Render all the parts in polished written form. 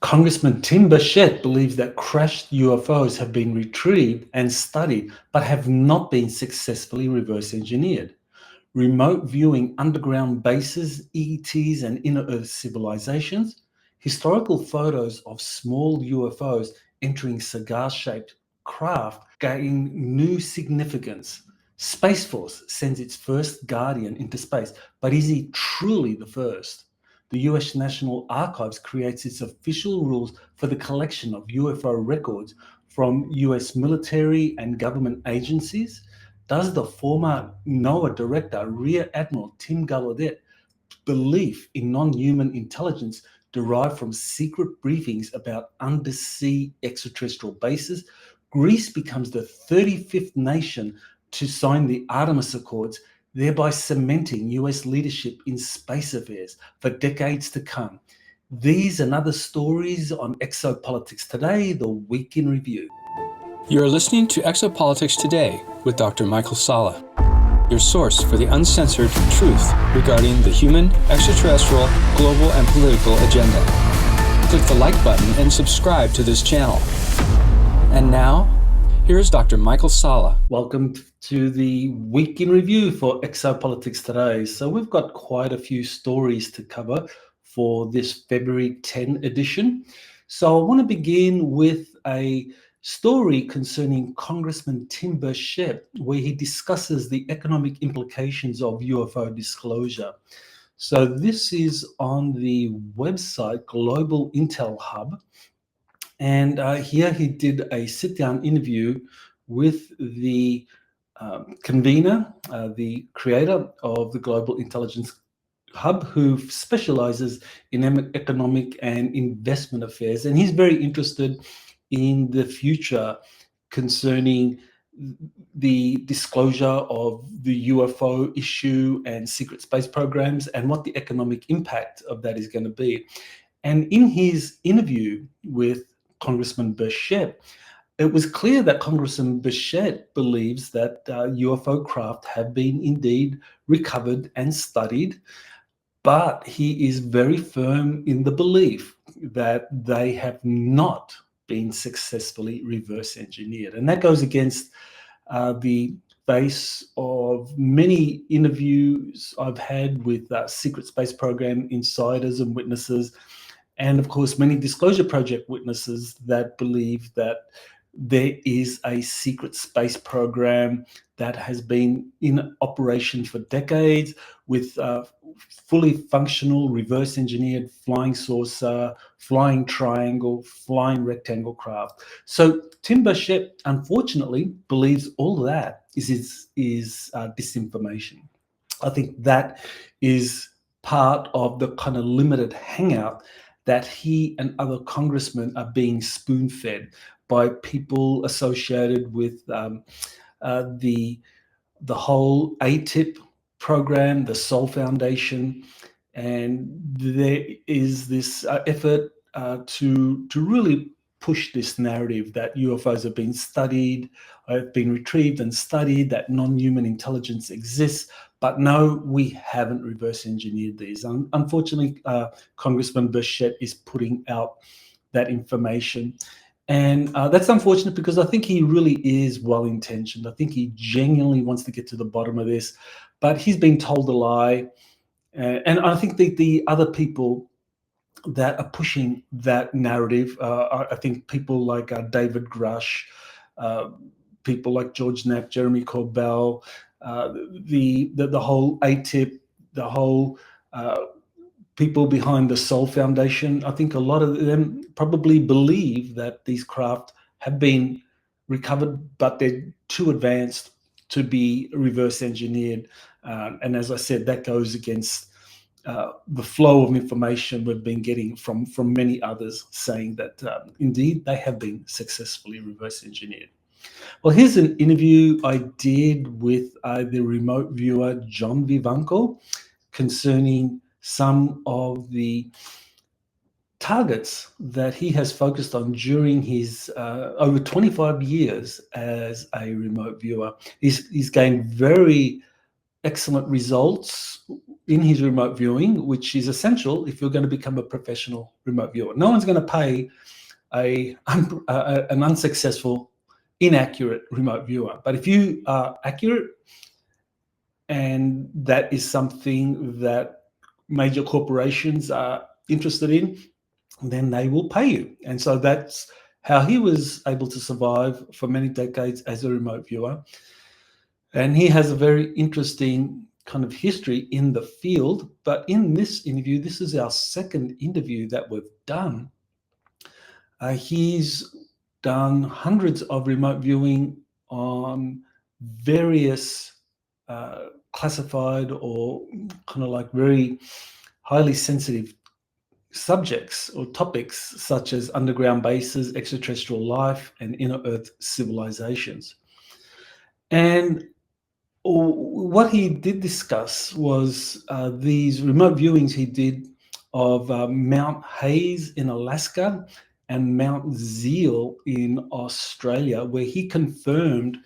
Congressman Tim Burchett believes that crashed UFOs have been retrieved and studied, but have not been successfully reverse engineered. Remote viewing underground bases, ETs, and inner-Earth civilizations. Historical photos of small UFOs entering cigar-shaped craft gain new significance. Space Force sends its first Guardian into space, but is he truly the first? The US National Archives creates its official rules for the collection of UFO records from US military and government agencies. Does the former NOAA director, Rear Admiral Tim Burchett's belief in non-human intelligence derived from secret briefings about undersea extraterrestrial bases? Greece becomes the 35th nation to sign the Artemis Accords, thereby cementing US leadership in space affairs for decades to come. These and other stories on Exopolitics Today, the Week in Review. You're listening to Exopolitics Today with Dr. Michael Salla, your source for the uncensored truth regarding the human, extraterrestrial, global, and political agenda. Click the like button and subscribe to this channel. And now, here's Dr. Michael Salla. Welcome to the Week in Review for Exopolitics Today. So we've got quite a few stories to cover for this February 10 edition. So I want to begin with a story concerning Congressman Tim Burchett, where he discusses the economic implications of UFO disclosure. So this is on the website Global Intel Hub. And here he did a sit-down interview with the convener, the creator of the Global Intelligence Hub, who specializes in economic and investment affairs. And he's very interested in the future concerning the disclosure of the UFO issue and secret space programs and what the economic impact of that is going to be. And in his interview with Congressman Bashet, it was clear that Congressman Bashet believes that UFO craft have been indeed recovered and studied, but he is very firm in the belief that they have not been successfully reverse engineered. And that goes against the base of many interviews I've had with secret space program insiders and witnesses, and of course many Disclosure Project witnesses that believe that there is a secret space program that has been in operation for decades with fully functional reverse engineered flying saucer, flying triangle, flying rectangle craft. So Tim Burchett, unfortunately, believes all that is disinformation. I think that is part of the kind of limited hangout that he and other congressmen are being spoon-fed by people associated with the whole ATIP program, the Sol Foundation, and there is this effort to really push this narrative that UFOs have been studied, have been retrieved and studied, that non-human intelligence exists, but no, we haven't reverse engineered these. Unfortunately, Congressman Bashet is putting out that information. And that's unfortunate because I think he really is well-intentioned. I think he genuinely wants to get to the bottom of this, but he's been told a lie. And I think the other people that are pushing that narrative, I think people like David Grush, people like George Knapp, Jeremy Corbell, the whole ATIP, the whole people behind the Sol Foundation, I think a lot of them probably believe that these craft have been recovered, but they're too advanced to be reverse engineered. And as I said, that goes against the flow of information we've been getting from many others saying that indeed they have been successfully reverse engineered. Well, here's an interview I did with the remote viewer John Vivanco concerning some of the targets that he has focused on during his over 25 years as a remote viewer. He's gained very excellent results in his remote viewing, which is essential if you're going to become a professional remote viewer. No one's going to pay an unsuccessful, inaccurate remote viewer. But if you are accurate, and that is something that major corporations are interested in, then they will pay you. And so that's how he was able to survive for many decades as a remote viewer. And he has a very interesting kind of history in the field. But in this interview, this is our second interview that we've done. He's done hundreds of remote viewing on various classified or kind of like very highly sensitive subjects or topics such as underground bases, extraterrestrial life, and inner Earth civilizations. And what he did discuss was these remote viewings he did of Mount Hayes in Alaska and Mount Zeal in Australia, where he confirmed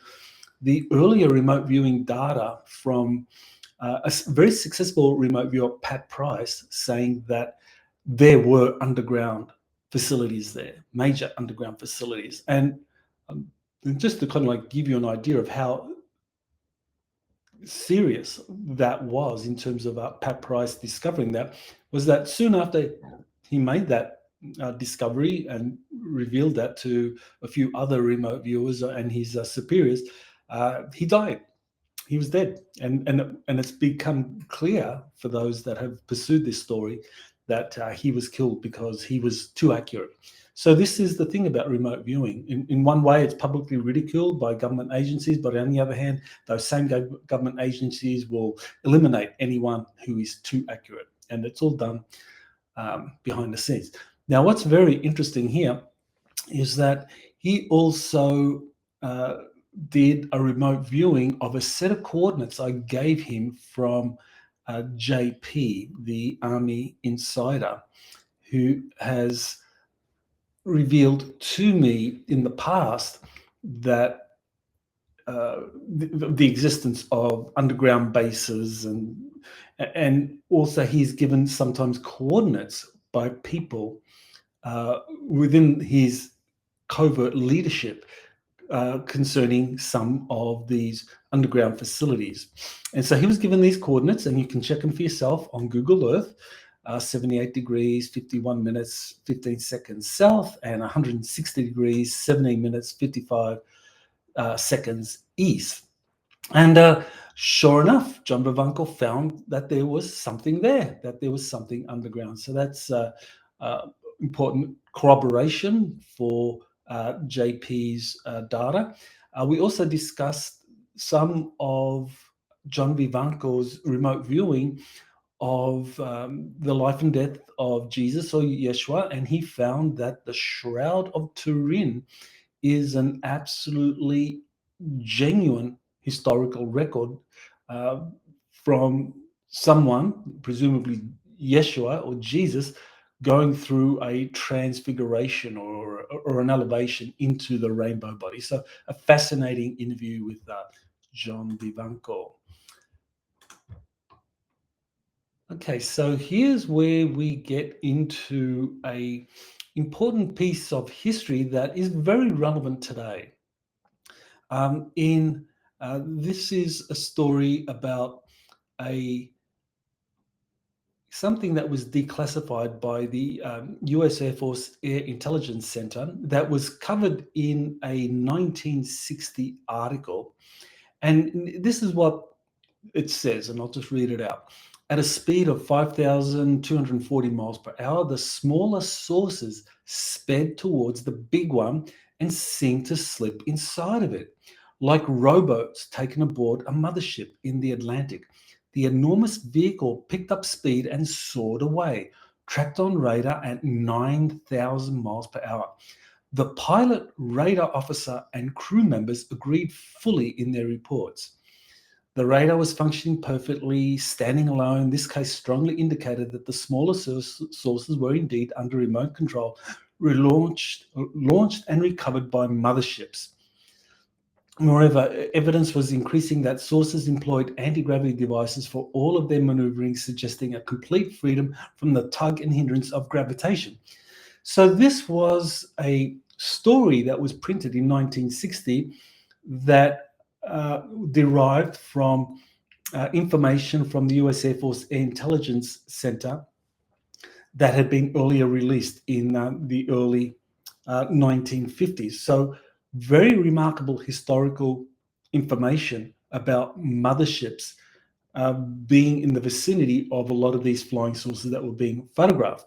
the earlier remote viewing data from a very successful remote viewer, Pat Price, saying that there were underground facilities there, major underground facilities. And just to kind of like give you an idea of how serious that was in terms of Pat Price discovering that, was that soon after he made that discovery and revealed that to a few other remote viewers and his superiors, he died. He was dead. And it's become clear for those that have pursued this story that he was killed because he was too accurate. So this is the thing about remote viewing. In one way, it's publicly ridiculed by government agencies, but on the other hand, those same government agencies will eliminate anyone who is too accurate. And it's all done behind the scenes. Now, what's very interesting here is that he also did a remote viewing of a set of coordinates I gave him from JP, the Army insider, who has revealed to me in the past that the existence of underground bases, and also he's given sometimes coordinates by people within his covert leadership concerning some of these underground facilities. And so he was given these coordinates, and you can check them for yourself on Google Earth, 78 degrees, 51 minutes, 15 seconds south, and 160 degrees, 17 minutes, 55 seconds east. And sure enough, John Vivanco found that there was something there, that there was something underground. So that's important corroboration for JP's data. We also discussed some of John Vivanco's remote viewing of the life and death of Jesus or Yeshua, and he found that the Shroud of Turin is an absolutely genuine historical record from someone, presumably Yeshua or Jesus, going through a transfiguration or an elevation into the rainbow body. So a fascinating interview with John Vivanco. Okay, so here's where we get into a important piece of history that is very relevant today. This is a story about something that was declassified by the US Air Force Air Intelligence Center that was covered in a 1960 article. And this is what it says, and I'll just read it out. At a speed of 5,240 miles per hour, the smaller sources sped towards the big one and seemed to slip inside of it, like rowboats taken aboard a mothership in the Atlantic. The enormous vehicle picked up speed and soared away, tracked on radar at 9,000 miles per hour. The pilot, radar officer, and crew members agreed fully in their reports. The radar was functioning perfectly, standing alone. This case strongly indicated that the smaller sources were indeed under remote control, launched and recovered by motherships. Moreover, evidence was increasing that sources employed anti-gravity devices for all of their maneuvering, suggesting a complete freedom from the tug and hindrance of gravitation. So this was a story that was printed in 1960 that derived from information from the US Air Force Air Intelligence Center that had been earlier released in the early 1950s. So very remarkable historical information about motherships being in the vicinity of a lot of these flying saucers that were being photographed.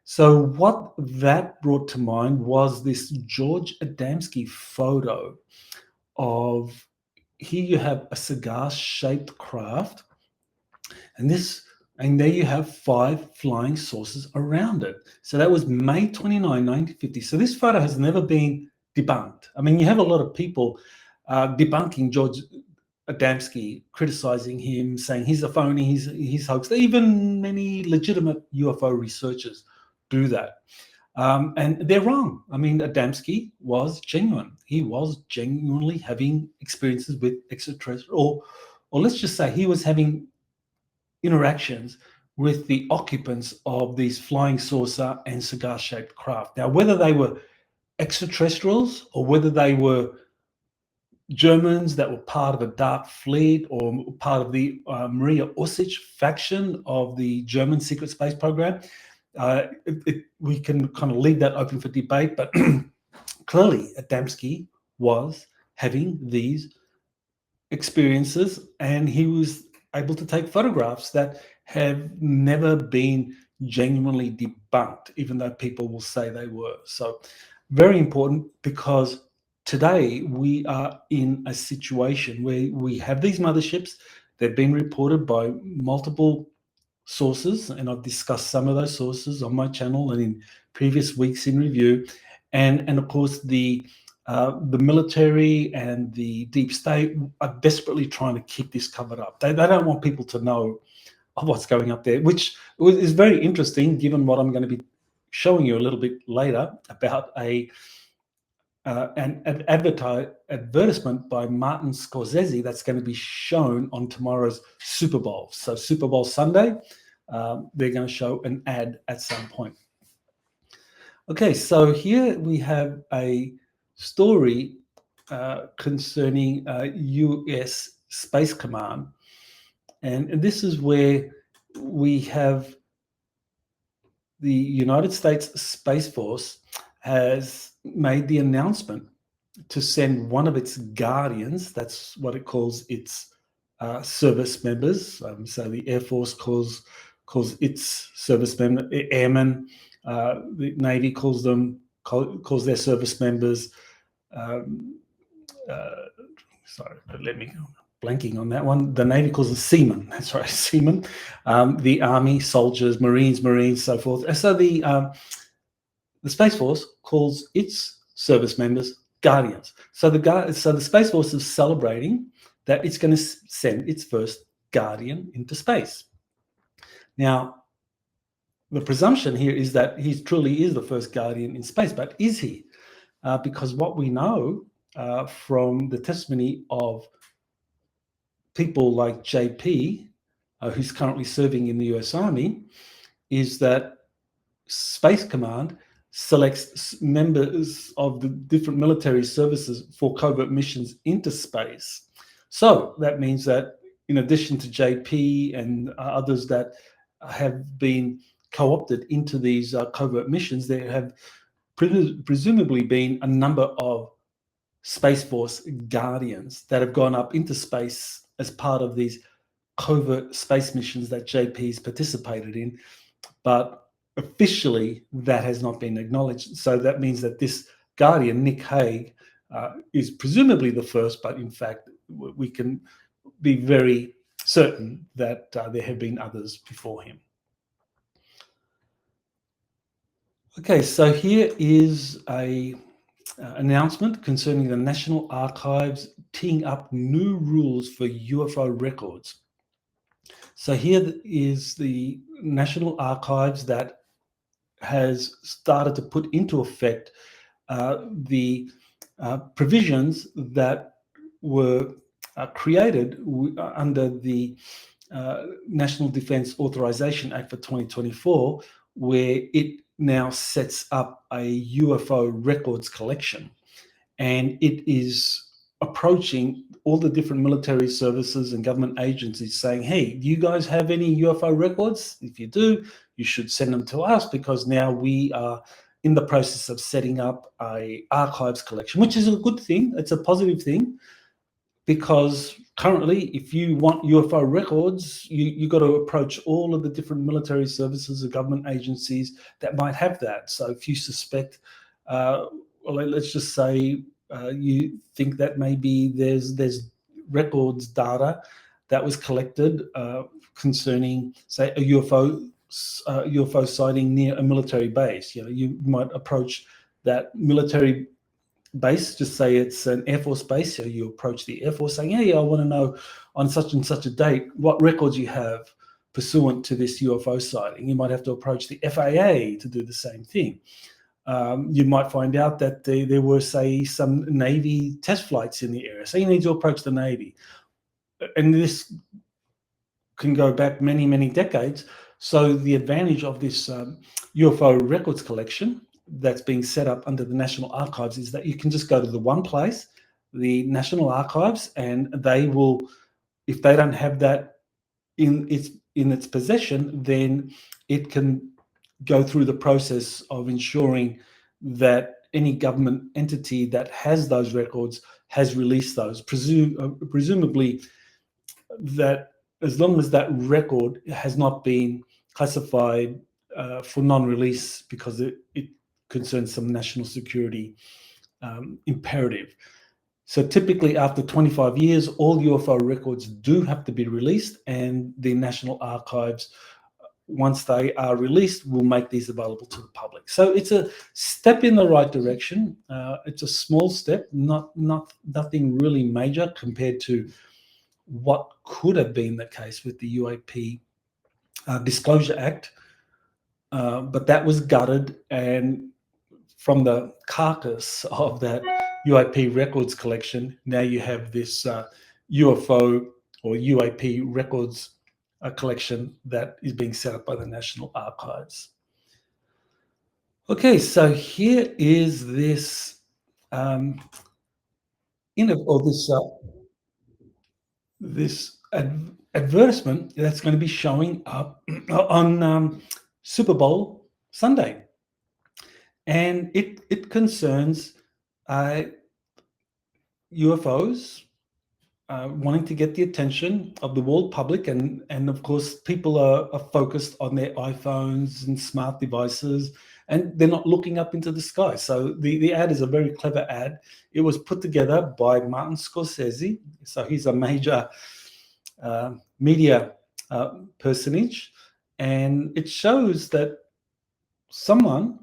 So what that brought to mind was this George Adamski photo of, here you have a cigar-shaped craft, and there you have 5 flying saucers around it. So that was May 29, 1950. So this photo has never been debunked. I mean, you have a lot of people debunking George Adamski, criticizing him, saying he's a phony, he's hoax. Even many legitimate UFO researchers do that. And they're wrong. I mean, Adamski was genuine. He was genuinely having experiences with extraterrestrial, or let's just say he was having interactions with the occupants of these flying saucer and cigar-shaped craft. Now, whether they were extraterrestrials or whether they were Germans that were part of a dark fleet or part of the Maria Osich faction of the German secret space program, we can kind of leave that open for debate, but clearly Adamski was having these experiences, and he was able to take photographs that have never been genuinely debunked, even though people will say they were. So very important, because today we are in a situation where we have these motherships. They've been reported by multiple sources, and I've discussed some of those sources on my channel and in previous weeks in review. And of course, the military and the deep state are desperately trying to keep this covered up. They don't want people to know of what's going up there, which is very interesting, given what I'm going to be showing you a little bit later about an advertisement by Martin Scorcsese that's going to be shown on tomorrow's Super Bowl. So Super Bowl Sunday, they're going to show an ad at some point. Okay, so here we have a story concerning US Space Command. And this is where we have the United States Space Force has made the announcement to send one of its guardians, that's what it calls its service members. So the Air Force calls its service member airmen, the Navy calls their service members, sorry, let me blanking on that one. The Navy calls them seamen. That's right, seamen. The Army, soldiers, Marines, so forth. So the Space Force calls its service members guardians. So the Space Force is celebrating that it's going to send its first guardian into space. Now, the presumption here is that he truly is the first guardian in space, but is he? Because what we know from the testimony of people like JP, who's currently serving in the US Army, is that Space Command selects members of the different military services for covert missions into space. So that means that in addition to JP and others that have been co-opted into these covert missions, there have presumably been a number of Space Force guardians that have gone up into space as part of these covert space missions that JP's participated in, but officially that has not been acknowledged. So that means that this guardian, Nick Hague, is presumably the first, but in fact we can be very certain that there have been others before him. Okay, so here is a announcement concerning the National Archives teeing up new rules for UFO records. So here is the National Archives that has started to put into effect the provisions that were created under the National Defense Authorization Act for 2024, where it now sets up a UFO records collection. And it is approaching all the different military services and government agencies saying, hey, do you guys have any UFO records? If you do, you should send them to us, because now we are in the process of setting up a archives collection, which is a good thing. It's a positive thing, because currently, if you want UFO records, you got to approach all of the different military services or government agencies that might have that. So if you suspect, well, let's just say you think that maybe there's records data that was collected concerning, say, a UFO sighting near a military base, you might approach that military base, just say it's an Air Force base, so you approach the Air Force saying, hey, I want to know on such and such a date what records you have pursuant to this UFO sighting. You might have to approach the FAA to do the same thing. You might find out that there were, say, some Navy test flights in the area, so you need to approach the Navy. And this can go back many, many decades. So the advantage of this UFO records collection that's being set up under the National Archives is that you can just go to the one place, the National Archives, and they will, if they don't have that in its possession, then it can go through the process of ensuring that any government entity that has those records has released those, presumably that as long as that record has not been classified for non-release because it concerns some national security imperative. So typically after 25 years, all UFO records do have to be released, and the National Archives, once they are released, will make these available to the public. So it's a step in the right direction. It's a small step, nothing really major compared to what could have been the case with the UAP Disclosure Act, but that was gutted, and from the carcass of that UAP records collection, now you have this UFO or UAP records collection that is being set up by the National Archives. Okay, so here is this this advertisement that's going to be showing up on Super Bowl Sunday. And it concerns UFOs wanting to get the attention of the world public, and of course people are focused on their iPhones and smart devices, and they're not looking up into the sky. So the ad is a very clever ad. It was put together by Martin Scorcsese, so he's a major media personage, and it shows that someone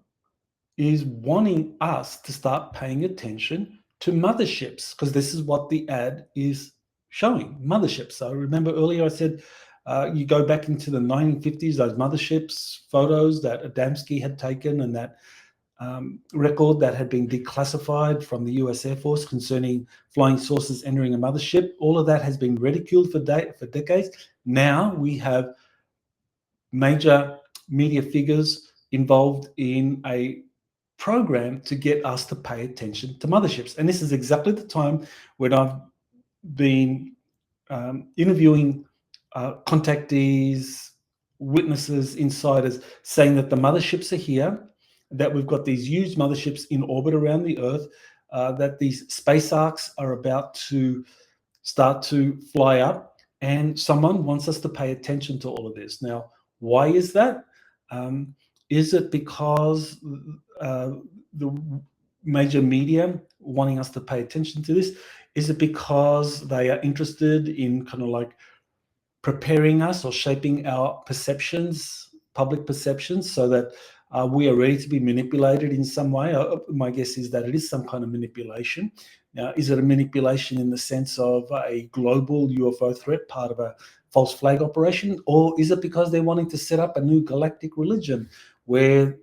is wanting us to start paying attention to motherships, because this is what the ad is showing, motherships. So remember earlier I said you go back into the 1950s, those motherships photos that Adamski had taken, and that record that had been declassified from the US Air Force concerning flying saucers entering a mothership. All of that has been ridiculed for decades. Now we have major media figures involved in a program to get us to pay attention to motherships. And this is exactly the time when I've been interviewing contactees, witnesses, insiders, saying that the motherships are here, that we've got these huge motherships in orbit around the Earth, that these space arcs are about to start to fly up, and someone wants us to pay attention to all of this. Now, why is that? Is it because the major media wanting us to pay attention to this? Is it because they are interested in kind of like preparing us or shaping our perceptions, public perceptions, so that we are ready to be manipulated in some way? My guess is that it is some kind of manipulation. Now, is it a manipulation in the sense of a global UFO threat, part of a false flag operation, or is it because they're wanting to set up a new galactic religion where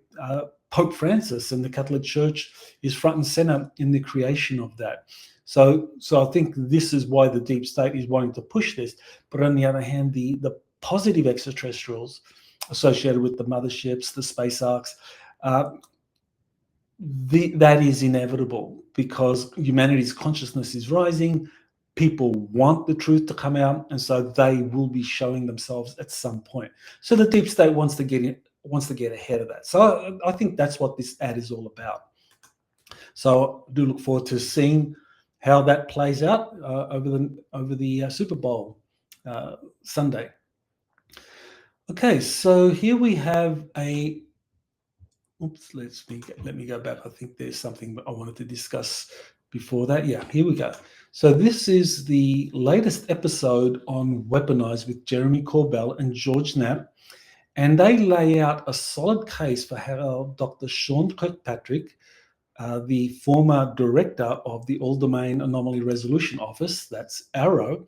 Pope Francis and the Catholic Church is front and center in the creation of that? So I think this is why the deep state is wanting to push this. But on the other hand, the positive extraterrestrials associated with the motherships, the space arcs, that is inevitable because humanity's consciousness is rising. People want the truth to come out, and so they will be showing themselves at some point. So the deep state wants to get ahead of that. So I think that's what this ad is all about. So I do look forward to seeing how that plays out over the Super Bowl Sunday. Okay, so here we have a. Oops, let me go back. I think there's something I wanted to discuss before that. Yeah, here we go. So this is the latest episode on Weaponized with Jeremy Corbell and George Knapp, and they lay out a solid case for how Dr. Sean Kirkpatrick, the former director of the All-Domain Anomaly Resolution Office, that's AARO,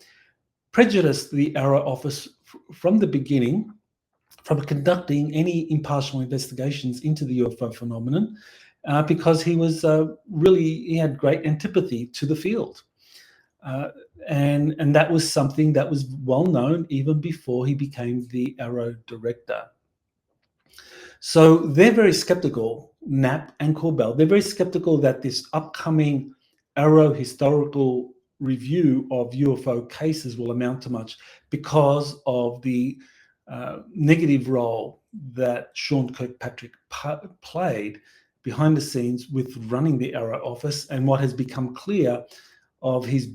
prejudiced the AARO office from the beginning from conducting any impartial investigations into the UFO phenomenon because he was he had great antipathy to the field. And that was something that was well known even before he became the AARO director. So they're very skeptical, Knapp and Corbell, they're very skeptical that this upcoming AARO historical review of UFO cases will amount to much because of the negative role that Sean Kirkpatrick played behind the scenes with running the AARO office, and what has become clear of his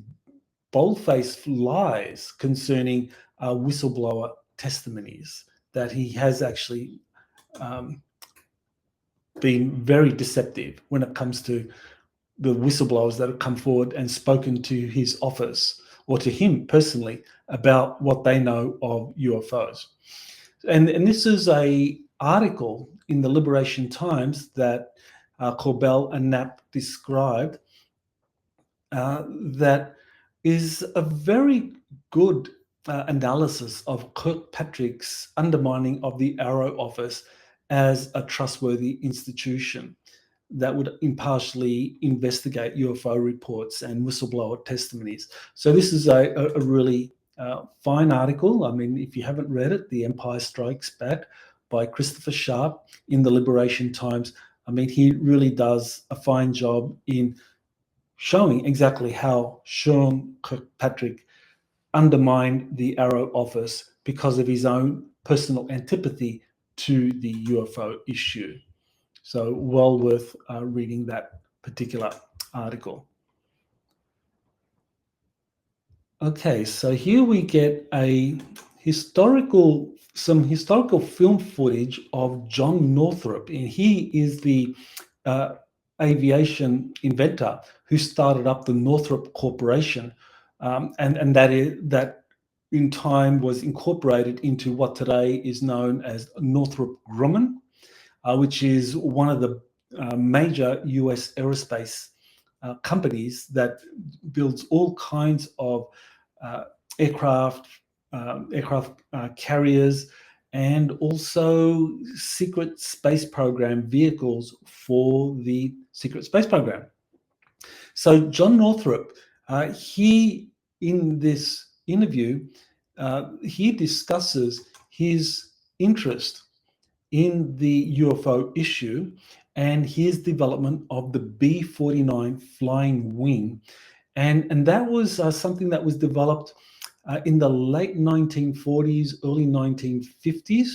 bold-faced lies concerning whistleblower testimonies, that he has actually been very deceptive when it comes to the whistleblowers that have come forward and spoken to his office or to him personally about what they know of UFOs. And this is a article in the Liberation Times that Corbell and Knapp described that is a very good analysis of Kirkpatrick's undermining of the AARO office as a trustworthy institution that would impartially investigate UFO reports and whistleblower testimonies. So this is a really fine article. I mean, if you haven't read it, The Empire Strikes Back by Christopher Sharp in the Liberation Times, I mean, he really does a fine job in showing exactly how Sean Kirkpatrick undermined the AARO office because of his own personal antipathy to the UFO issue. So well worth reading that particular article. Okay, so here we get some historical film footage of John Northrup, and he is the aviation inventor who started up the Northrup Corporation, and that in time was incorporated into what today is known as Northrop Grumman, which is one of the major US aerospace companies that builds all kinds of aircraft carriers, and also secret space program vehicles for the secret space program. So John Northrup, he, in this interview, he discusses his interest in the UFO issue and his development of the B-49 flying wing. And that was something that was developed in the late 1940s, early 1950s.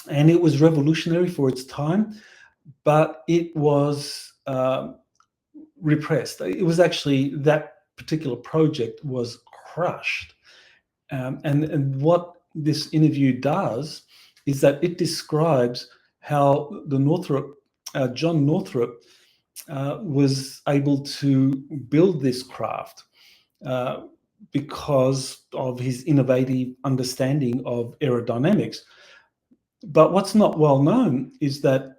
And it was revolutionary for its time, but it was repressed. It was actually, that particular project was crushed. And what this interview does is that it describes how the John Northrup was able to build this craft because of his innovative understanding of aerodynamics. But what's not well known is that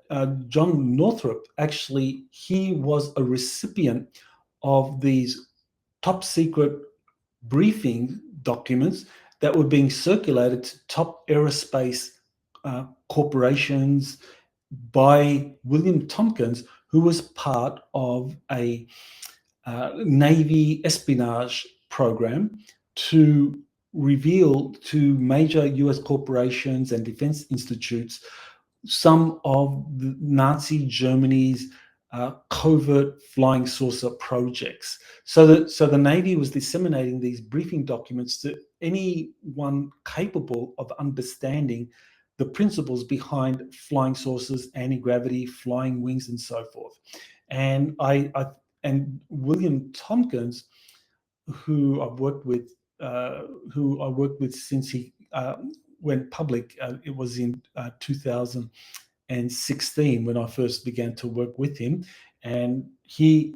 John Northrup, actually, he was a recipient of these top secret briefing documents that were being circulated to top aerospace corporations by William Tompkins, who was part of a Navy espionage program to reveal to major US corporations and defense institutes some of the Nazi Germany's covert flying saucer projects. So the Navy was disseminating these briefing documents to anyone capable of understanding the principles behind flying saucers, anti-gravity, flying wings, and so forth. And and William Tompkins, who I worked with since he went public. It was in 2016 when I first began to work with him, and he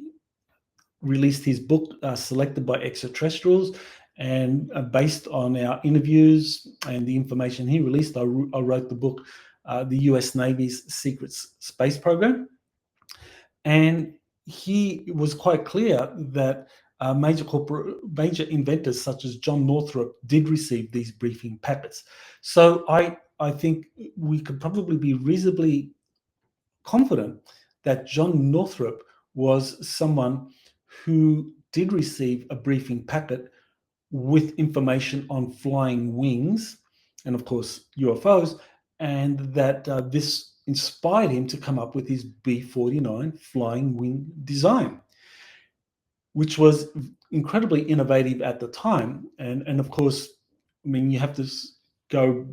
released his book, Selected by Extraterrestrials. And based on our interviews and the information he released, I wrote the book, The US Navy's Secret Space Program. And he was quite clear that major inventors such as John Northrup did receive these briefing packets. So I think we could probably be reasonably confident that John Northrup was someone who did receive a briefing packet with information on flying wings and, of course, UFOs, and that this inspired him to come up with his B-49 flying wing design, which was incredibly innovative at the time. And of course, I mean, you have to go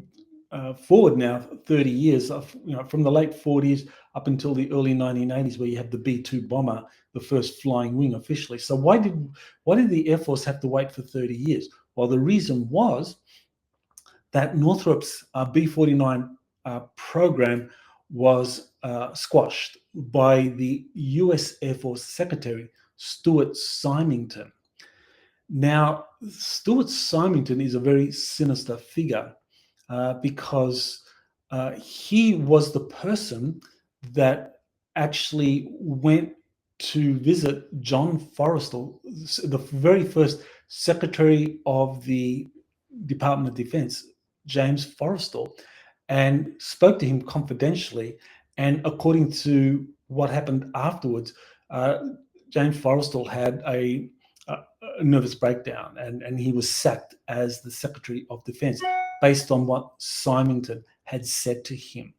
forward now 30 years of, from the late 40s up until the early 1980s, where you have the B-2 bomber, the first flying wing officially. So why did the Air Force have to wait for 30 years? Well, the reason was that Northrup's B-49 program was squashed by the US Air Force Secretary, Stuart Symington. Now, Stuart Symington is a very sinister figure because he was the person that actually went to visit John Forrestal, the very first Secretary of the Department of Defense, James Forrestal, and spoke to him confidentially. And according to what happened afterwards, James Forrestal had a nervous breakdown, and he was sacked as the Secretary of Defense based on what Symington had said to him.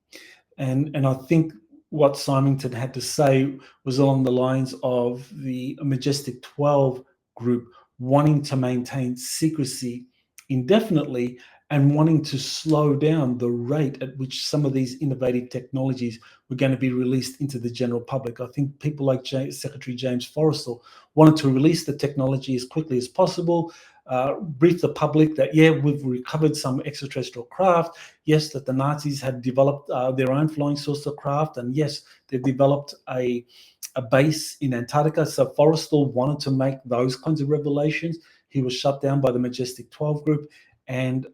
And I think what Symington had to say was along the lines of the Majestic 12 group wanting to maintain secrecy indefinitely and wanting to slow down the rate at which some of these innovative technologies were going to be released into the general public. I think people like Secretary James Forrestal wanted to release the technology as quickly as possible, brief the public that, yeah, we've recovered some extraterrestrial craft. Yes, that the Nazis had developed their own flying saucer craft. And yes, they've developed a base in Antarctica. So Forrestal wanted to make those kinds of revelations. He was shut down by the Majestic 12 group. And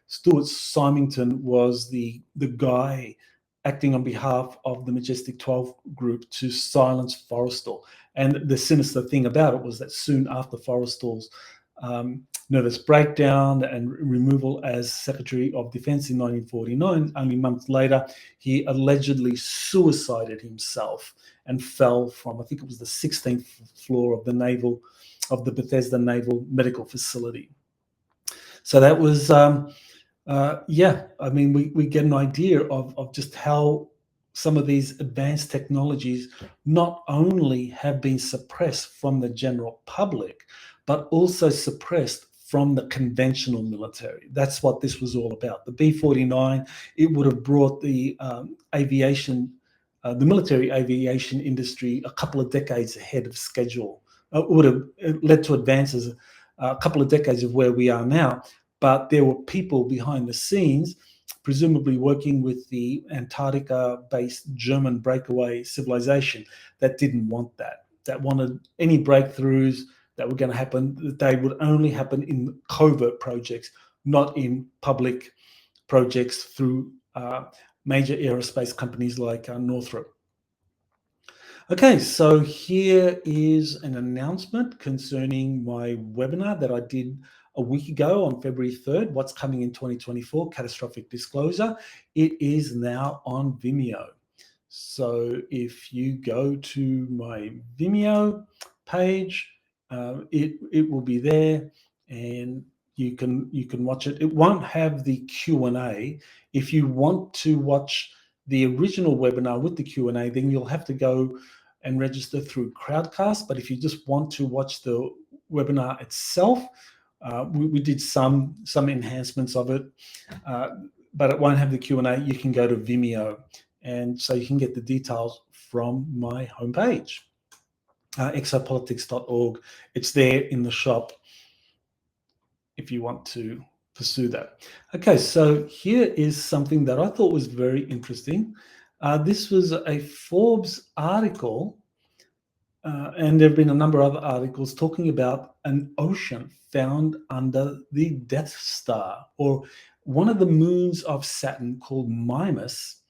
Stuart Symington was the guy acting on behalf of the Majestic 12 group to silence Forrestal. And the sinister thing about it was that soon after Forrestal's nervous breakdown and removal as Secretary of Defense in 1949, only months later, he allegedly suicided himself and fell from, I think it was the 16th floor of the Bethesda Naval Medical Facility. So that was, I mean, we get an idea of just how some of these advanced technologies not only have been suppressed from the general public, but also suppressed from the conventional military. That's what this was all about. The B-49, it would have brought the the military aviation industry a couple of decades ahead of schedule. It would have led to advances a couple of decades of where we are now, but there were people behind the scenes, presumably working with the Antarctica-based German breakaway civilization, that didn't want that wanted any breakthroughs that were going to happen, that they would only happen in covert projects, not in public projects through major aerospace companies like Northrop. Okay, so here is an announcement concerning my webinar that I did a week ago on February 3rd, What's Coming in 2024, Catastrophic Disclosure. It is now on Vimeo. So if you go to my Vimeo page. It will be there, and you can watch it. It won't have the Q&A. If you want to watch the original webinar with the Q&A, then you'll have to go and register through Crowdcast. But if you just want to watch the webinar itself, we did some enhancements of it, but it won't have the Q&A. You can go to Vimeo, and so you can get the details from my homepage, exopolitics.org. It's there in the shop if you want to pursue that. Okay, so here is something that I thought was very interesting. This was a Forbes article, and there have been a number of other articles talking about an ocean found under the Death Star, or one of the moons of Saturn called Mimas.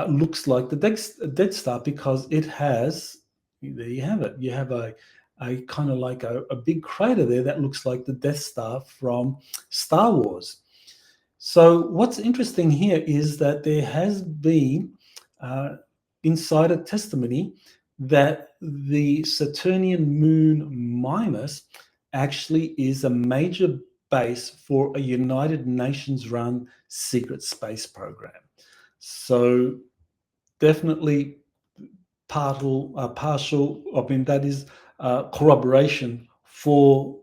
Looks like the Death Star because it has, there you have it, you have a kind of like a big crater there that looks like the Death Star from Star Wars. So what's interesting here is that there has been insider testimony that the Saturnian moon Mimas actually is a major base for a United Nations run secret space program. So definitely partial, I mean, that is corroboration for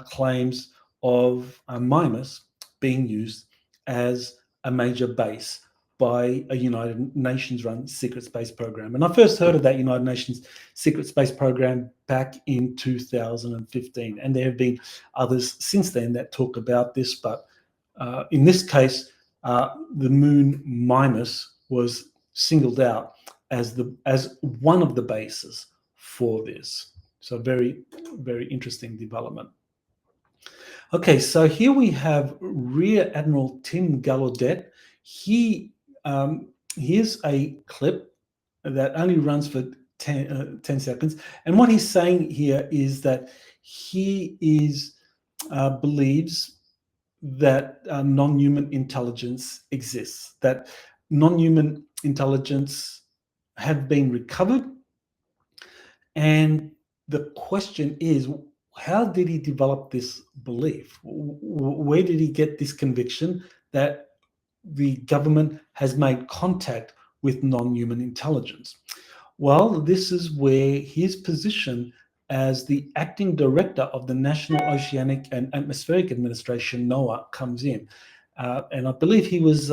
claims of Mimas being used as a major base by a United Nations run secret space program. And I first heard of that United Nations secret space program back in 2015. And there have been others since then that talk about this. But in this case, the moon Mimas was singled out as one of the bases for this. So very, very interesting development. Okay, so here we have Rear Admiral Tim Gallaudet. Here's a clip that only runs for 10 seconds. And what he's saying here is that he believes that non-human intelligence exists, that non-human intelligence have been recovered. And the question is, how did he develop this belief? Where did he get this conviction that the government has made contact with non-human intelligence? Well, this is where his position as the acting director of the National Oceanic and Atmospheric Administration, NOAA, comes in. And I believe he was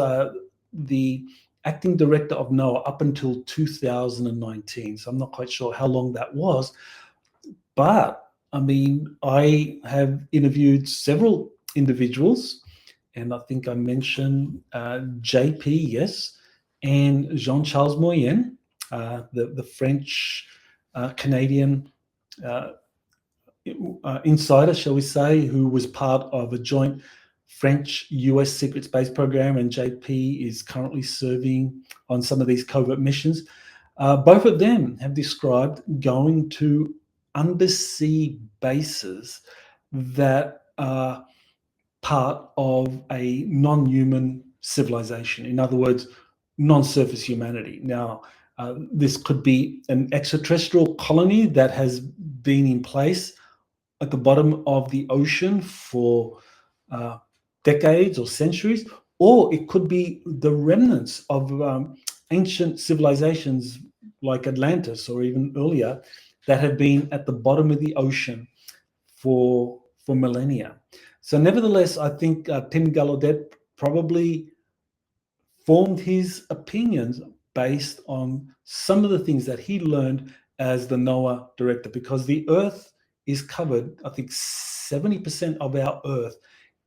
the acting director of NOAA up until 2019. So I'm not quite sure how long that was. But I mean, I have interviewed several individuals, and I think I mentioned JP, yes, and Jean-Charles Moyen, the French Canadian insider, shall we say, who was part of a joint French-US secret space program, and JP is currently serving on some of these covert missions. Both of them have described going to undersea bases that are part of a non-human civilization. In other words, non-surface humanity. Now, this could be an extraterrestrial colony that has been in place at the bottom of the ocean for decades or centuries, or it could be the remnants of ancient civilizations like Atlantis or even earlier that have been at the bottom of the ocean for millennia. So nevertheless, I think Tim Gallaudet probably formed his opinions based on some of the things that he learned as the NOAA director, because the Earth is covered, I think 70% of our Earth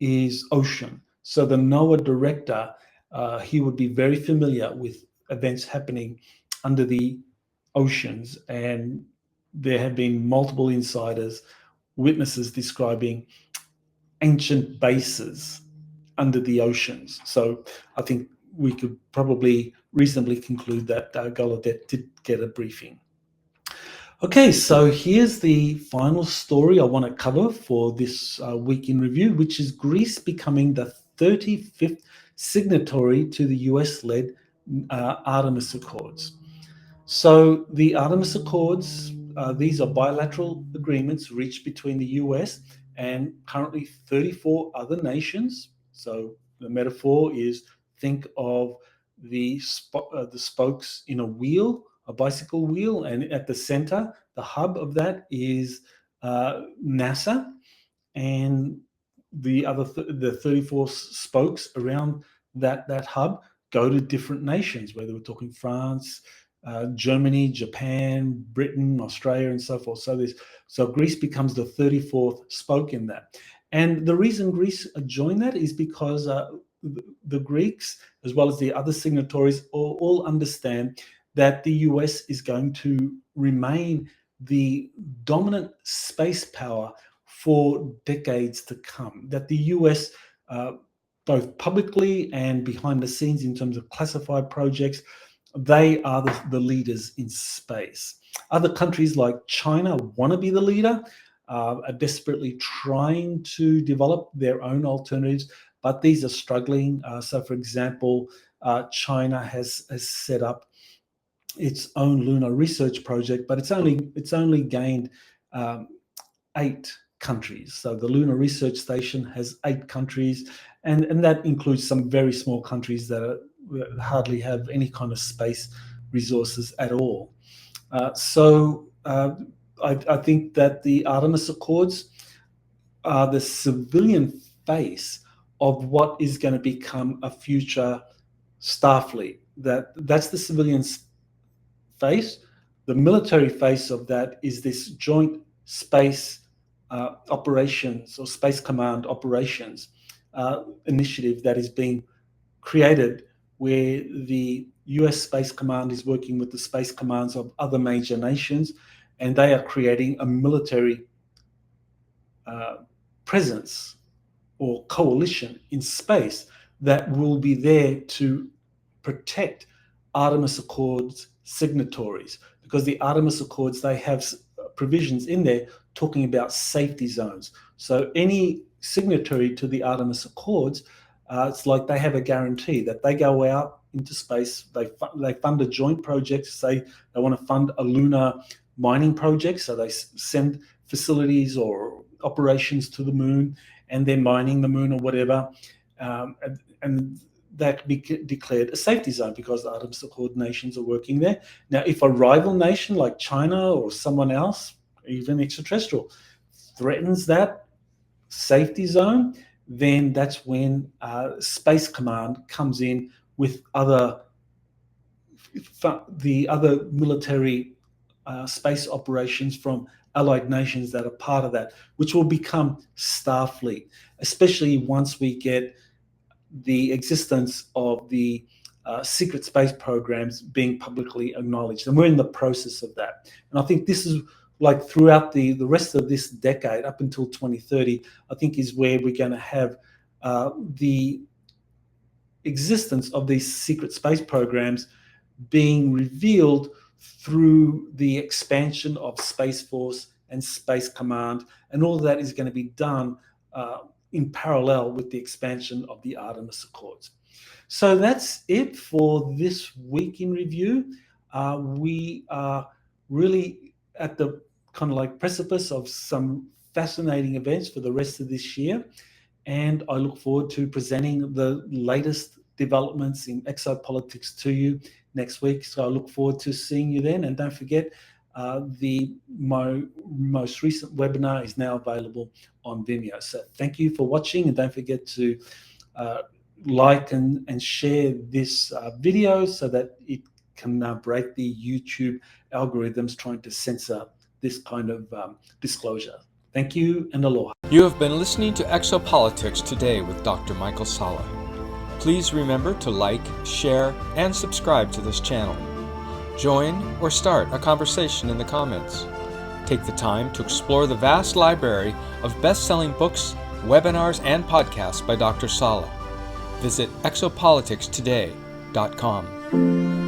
is ocean. So the NOAA director, he would be very familiar with events happening under the oceans, and there have been multiple insiders, witnesses describing ancient bases under the oceans. So I think we could probably reasonably conclude that Gallaudet did get a briefing. Okay, so here's the final story I want to cover for this week in review, which is Greece becoming the 35th signatory to the US-led Artemis Accords. So the Artemis Accords these are bilateral agreements reached between the US and currently 34 other nations. So the metaphor is, think of the spokes in a wheel, a bicycle wheel, and at the center, the hub of that is NASA, and the other the 34 spokes around that hub go to different nations, whether we're talking France, Germany, Japan, Britain, Australia, and so forth. So Greece becomes the 34th spoke in that. And the reason Greece joined that is because the Greeks, as well as the other signatories, all understand that the US is going to remain the dominant space power for decades to come, that the US, both publicly and behind the scenes in terms of classified projects, they are the leaders in space. Other countries like China want to be the leader, are desperately trying to develop their own alternatives, but these are struggling. So, for example, China has set up its own lunar research project, but it's only gained 8 countries. So the Lunar Research Station has 8 countries, and that includes some very small countries that hardly have any kind of space resources at all. I think that the Artemis Accords are the civilian face of what is going to become a future Starfleet. That's the civilian face. The military face of that is this joint space operations or Space Command operations initiative that is being created, where the US Space Command is working with the space commands of other major nations, and they are creating a military presence or coalition in space that will be there to protect Artemis Accords signatories, because the Artemis Accords, they have provisions in there talking about safety zones. So any signatory to the Artemis Accords, it's like they have a guarantee that they go out into space, they fund a joint project, say they want to fund a lunar mining project, so they send facilities or operations to the moon, and they're mining the moon or whatever, and that can be declared a safety zone because the Artemis Accord nations are working there. Now, if a rival nation like China or someone else, even extraterrestrial, threatens that safety zone, then that's when Space Command comes in with the other military space operations from allied nations that are part of that, which will become Starfleet, especially once we get the existence of the secret space programs being publicly acknowledged. And we're in the process of that. And I think this is like throughout the rest of this decade, up until 2030, I think is where we're going to have the existence of these secret space programs being revealed through the expansion of Space Force and Space Command, and all of that is going to be done in parallel with the expansion of the Artemis Accords. So that's it for this week in review. We are really at the kind of like precipice of some fascinating events for the rest of this year, and I look forward to presenting the latest developments in exopolitics to you next week. So I look forward to seeing you then, and don't forget, my most recent webinar is now available on Vimeo. So thank you for watching, and don't forget to like and share this video so that it can break the YouTube algorithms trying to censor this kind of disclosure. Thank you, and aloha. You have been listening to Exopolitics today with Dr. Michael Salla. Please remember to like, share, and subscribe to this channel. Join or start a conversation in the comments. Take the time to explore the vast library of best-selling books, webinars, and podcasts by Dr. Salla. Visit exopoliticstoday.com.